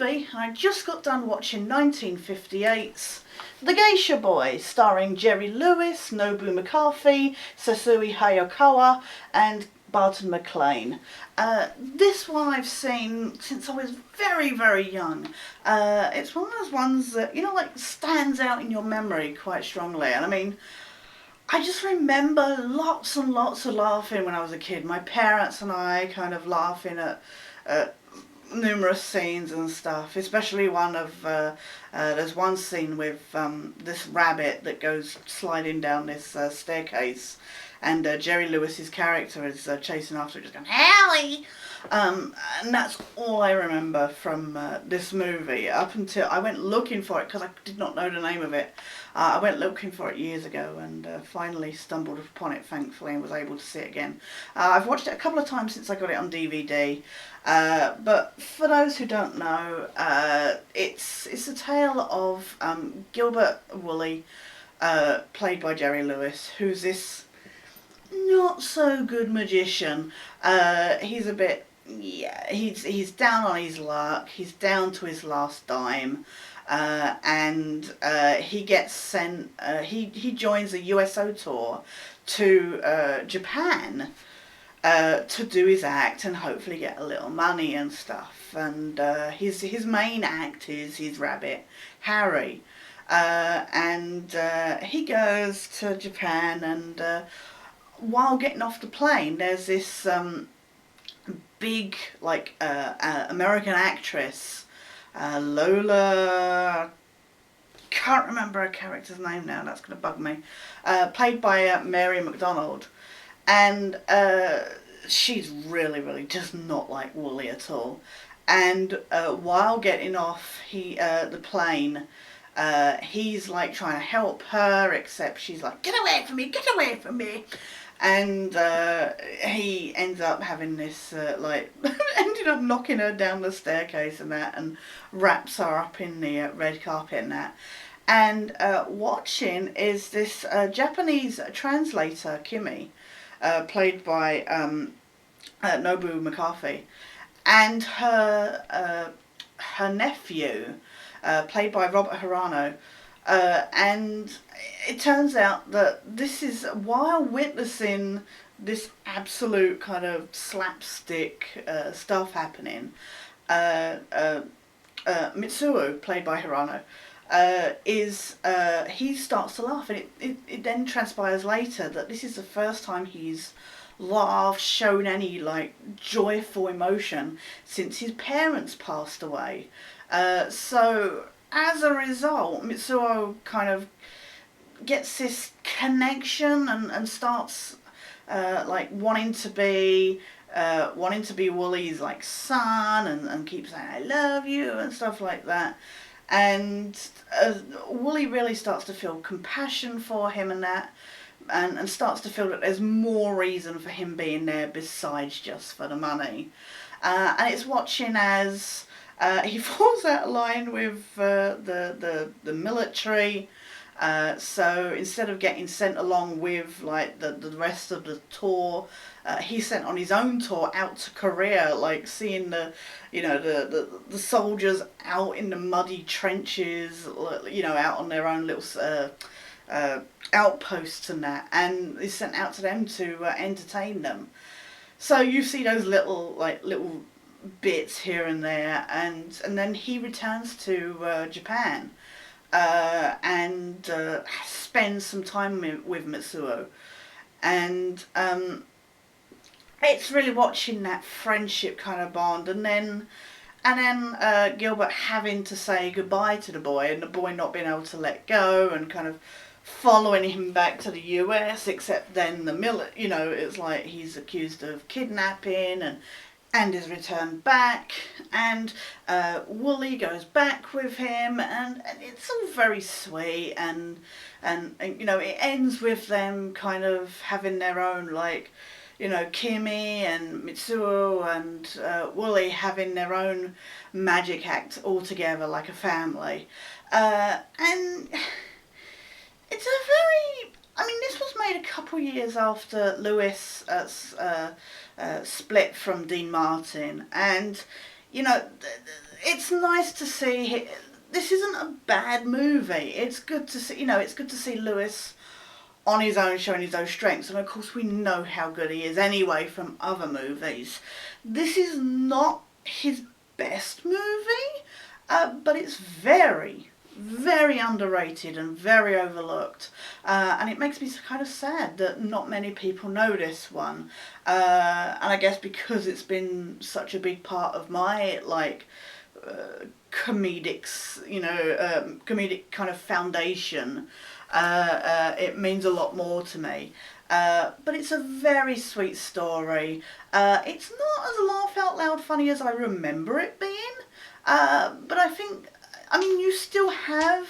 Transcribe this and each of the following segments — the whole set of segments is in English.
movie. I just got done watching 1958's The Geisha Boy, starring Jerry Lewis, Nobu McCarthy, Sesui Hayakawa and Barton McLean. This one I've seen since I was very, very young. It's one of those ones that, like stands out in your memory quite strongly. And I mean, I just remember lots and lots of laughing when I was a kid. My parents and I kind of laughing at numerous scenes and stuff, especially there's one scene with this rabbit that goes sliding down this staircase, and Jerry Lewis's character is chasing after it, just going, "Hallie!" And that's all I remember from this movie, up until I went looking for it, because I did not know the name of it. I went looking for it years ago and finally stumbled upon it, thankfully, and was able to see it again. I've watched it a couple of times since I got it on DVD, but for those who don't know, it's a tale of Gilbert Woolley, played by Jerry Lewis, who's this not so good magician. He's a bit, he's down on his luck, he's down to his last dime. And he gets sent, he joins a USO tour to Japan to do his act and hopefully get a little money and stuff. And his main act is his rabbit, Harry. And he goes to Japan, and while getting off the plane, there's this big, American actress, Lola, can't remember her character's name now, that's going to bug me, played by Mary McDonald, and she's really, really does not like Woolley at all. And while getting off the plane, he's like trying to help her, except she's like, "Get away from me, get away from me." And he ends up having this, ended up knocking her down the staircase and that, and wraps her up in the red carpet and that. And watching is this Japanese translator, Kimi, played by Nobu McCarthy, and her nephew, played by Robert Hirano. And it turns out that this is, while witnessing this absolute kind of slapstick stuff happening, Mitsuo, played by Hirano, he starts to laugh, and it then transpires later that this is the first time he's laughed, shown any joyful emotion since his parents passed away. So as a result, Mitsuo kind of gets this connection and starts wanting to be Woolley's son, and keeps saying, "I love you," and stuff like that. And Woolley really starts to feel compassion for him and that, and starts to feel that there's more reason for him being there besides just for the money. And it's watching as he falls out of line with the military. So instead of getting sent along with the rest of the tour, he's sent on his own tour out to Korea, seeing the soldiers out in the muddy trenches, out on their own little outposts and that, and he's sent out to them to entertain them. So you see those little bits here and there, and then he returns to Japan, and spends some time with Mitsuo, and it's really watching that friendship kind of bond, and then Gilbert having to say goodbye to the boy, and the boy not being able to let go, and kind of following him back to the US, except then it's like he's accused of kidnapping and is returned back, and Woolley goes back with him, and it's all very sweet, and it ends with them kind of having their own Kimi and Mitsuo and Woolley having their own magic act all together like a family, and it's a very, this was made a couple years after Lewis split from Dean Martin, and you know, it's nice to see. This isn't a bad movie. It's good to see. It's good to see Lewis on his own, showing his own strengths. And of course, we know how good he is anyway from other movies. This is not his best movie, but it's very, very underrated and very overlooked. And it makes me kind of sad that not many people know this one. And I guess because it's been such a big part of my, comedics, comedic kind of foundation, it means a lot more to me. But it's a very sweet story. It's not as laugh out loud funny as I remember it being, but you still have,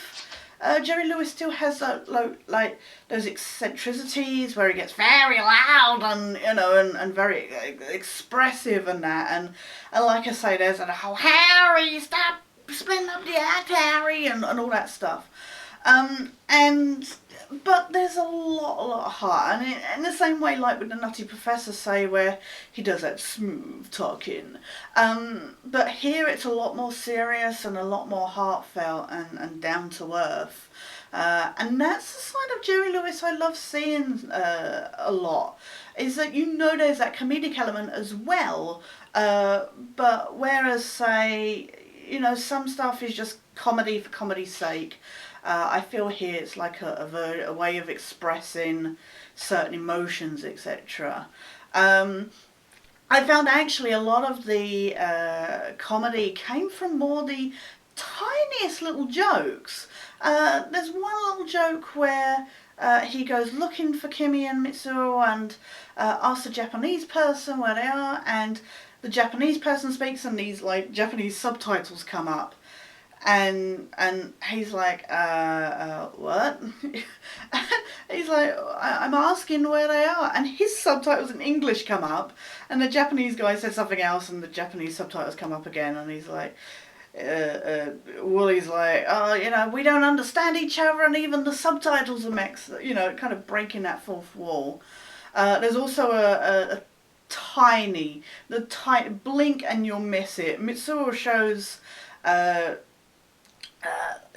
Jerry Lewis still has those eccentricities where he gets very loud and very expressive and that, and like I say, there's a whole Harry, stop splitting up the act, Harry, and all that stuff. But there's a lot of heart, and in the same way, like with the Nutty Professor, say, where he does that smooth talking. But here it's a lot more serious and a lot more heartfelt and down to earth. And that's the side of Jerry Lewis I love seeing a lot. Is that there's that comedic element as well, but whereas say some stuff is just comedy for comedy's sake. I feel here it's like a way of expressing certain emotions, etc. I found actually a lot of the comedy came from more the tiniest little jokes. There's one little joke where he goes looking for Kimi and Mitsuo and asks a Japanese person where they are, and the Japanese person speaks and these Japanese subtitles come up. And he's like, what? He's like, I'm asking where they are. And his subtitles in English come up, and the Japanese guy says something else, and the Japanese subtitles come up again, and he's like, Wooly's like, oh, we don't understand each other, and even the subtitles are mixed, kind of breaking that fourth wall. There's also a tiny blink and you'll miss it. Mitsuo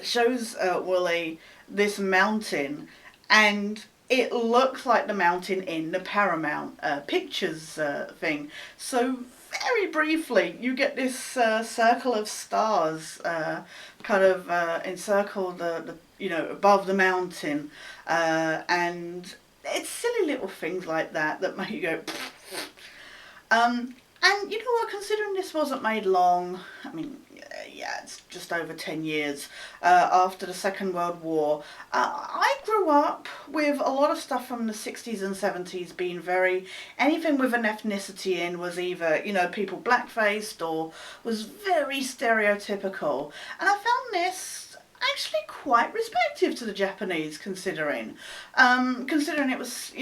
shows Wooly this mountain, and it looks like the mountain in the Paramount Pictures thing. So very briefly, you get this circle of stars kind of encircle the above the mountain, and it's silly little things like that make you go. And you know what, considering this wasn't made long, it's just over 10 years after the Second World War, I grew up with a lot of stuff from the 60s and 70s being anything with an ethnicity in was either, people black-faced or was very stereotypical. And I found this actually quite respective to the Japanese, considering it was,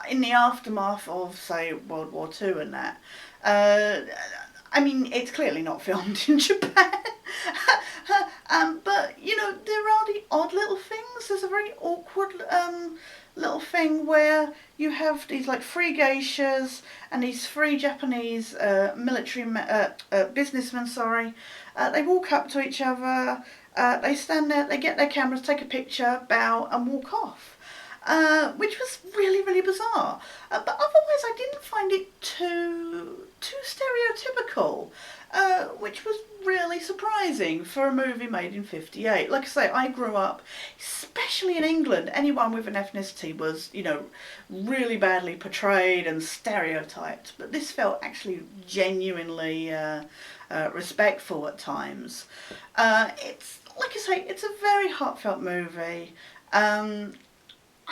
in the aftermath of, say, World War II and that. It's clearly not filmed in Japan. But, there are the odd little things. There's a very awkward little thing where you have these, three geishas and these three Japanese businessmen, they walk up to each other, they stand there, they get their cameras, take a picture, bow, and walk off. Which was really, really bizarre. But otherwise I didn't find it too stereotypical, which was really surprising for a movie made in 58. Like I say, I grew up, especially in England, anyone with an ethnicity was, really badly portrayed and stereotyped. But this felt actually genuinely respectful at times. It's, like I say, it's a very heartfelt movie.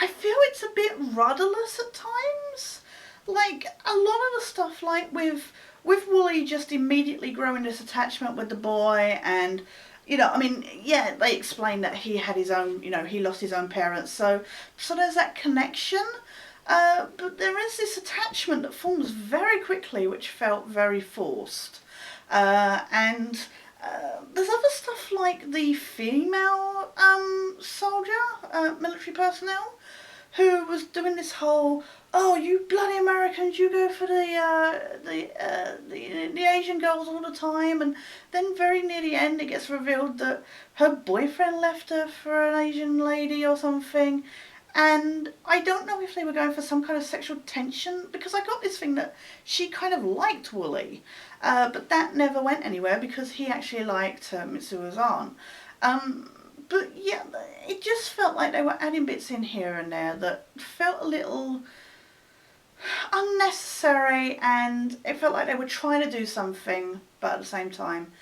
I feel it's a bit rudderless at times. A lot of the stuff, with Wooly just immediately growing this attachment with the boy, and, they explain that he had his own, he lost his own parents, so there's that connection. But there is this attachment that forms very quickly, which felt very forced. And there's other stuff like the female soldier, military personnel, who was doing this whole oh, you bloody Americans, you go for the Asian girls all the time. And then very near the end, it gets revealed that her boyfriend left her for an Asian lady or something. And I don't know if they were going for some kind of sexual tension, because I got this thing that she kind of liked Wooly, but that never went anywhere because he actually liked Mitsuo's aunt. But yeah, it just felt like they were adding bits in here and there that felt a little unnecessary, and it felt like they were trying to do something, but at the same time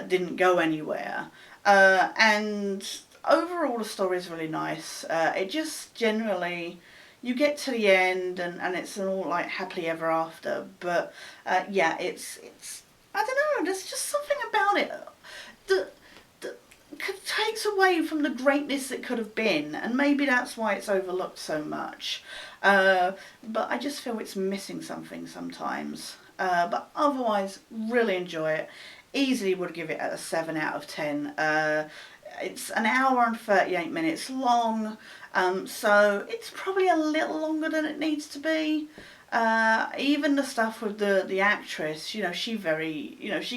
didn't go anywhere. And overall, the story is really nice. It just generally, you get to the end and it's an all like happily ever after. But yeah, it's I don't know. There's just something about it that takes away from the greatness that could have been, and maybe that's why it's overlooked so much. But I just feel it's missing something sometimes. But otherwise, really enjoy it. Easily would give it a 7 out of 10. It's an hour and 38 minutes long, so it's probably a little longer than it needs to be. Even the stuff with the actress, you know, she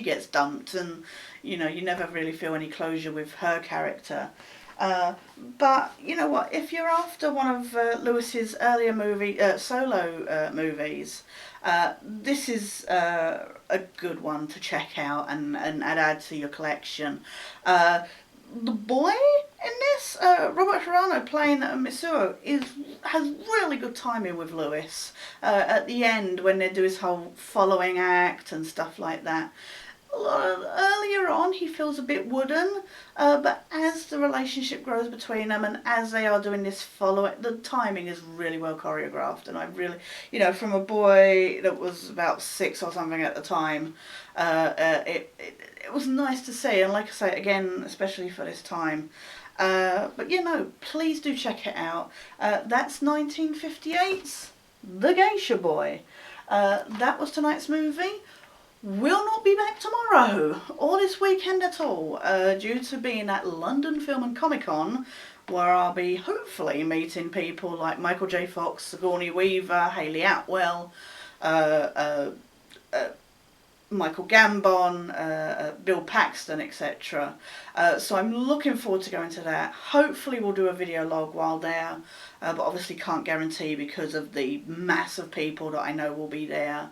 gets dumped, and you know, you never really feel any closure with her character. But you know what? If you're after one of Lewis's earlier solo movies, this is a good one to check out and add to your collection. The boy in this, Robert Hirano playing Mitsuo, has really good timing with Lewis. At the end, when they do his whole following act and stuff like that. Earlier on, he feels a bit wooden, but as the relationship grows between them and as they are doing this following, the timing is really well choreographed. And I really, you know, from a boy that was about 6 or something at the time, it was nice to see. And like I say, again, especially for this time. But you know, please do check it out. That's 1958's The Geisha Boy. That was tonight's movie. Will not be back tomorrow or this weekend at all, due to being at London Film and Comic Con, where I'll be hopefully meeting people like Michael J. Fox, Sigourney Weaver, Hayley Atwell, Michael Gambon, Bill Paxton, etc. So I'm looking forward to going to that. Hopefully we'll do a video log while there, but obviously can't guarantee because of the mass of people that I know will be there.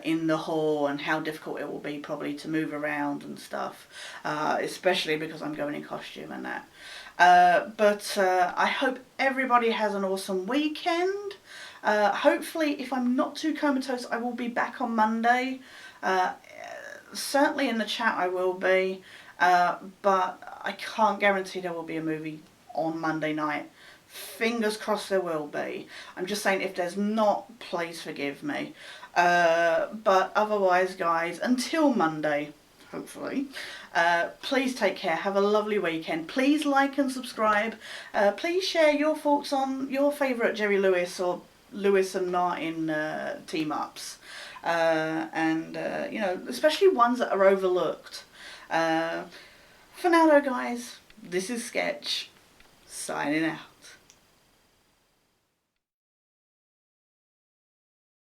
In the hall, and how difficult it will be probably to move around and stuff, especially because I'm going in costume and that. But I hope everybody has an awesome weekend. Hopefully, if I'm not too comatose, I will be back on Monday. Certainly in the chat I will be, but I can't guarantee there will be a movie on Monday night. Fingers crossed there will be. I'm just saying, if there's not, please forgive me. But otherwise, guys, until Monday, hopefully, please take care. Have a lovely weekend. Please like and subscribe. Please share your thoughts on your favourite Jerry Lewis or Lewis and Martin team-ups. And, you know, especially ones that are overlooked. For now, though, guys, this is Sketch, signing out.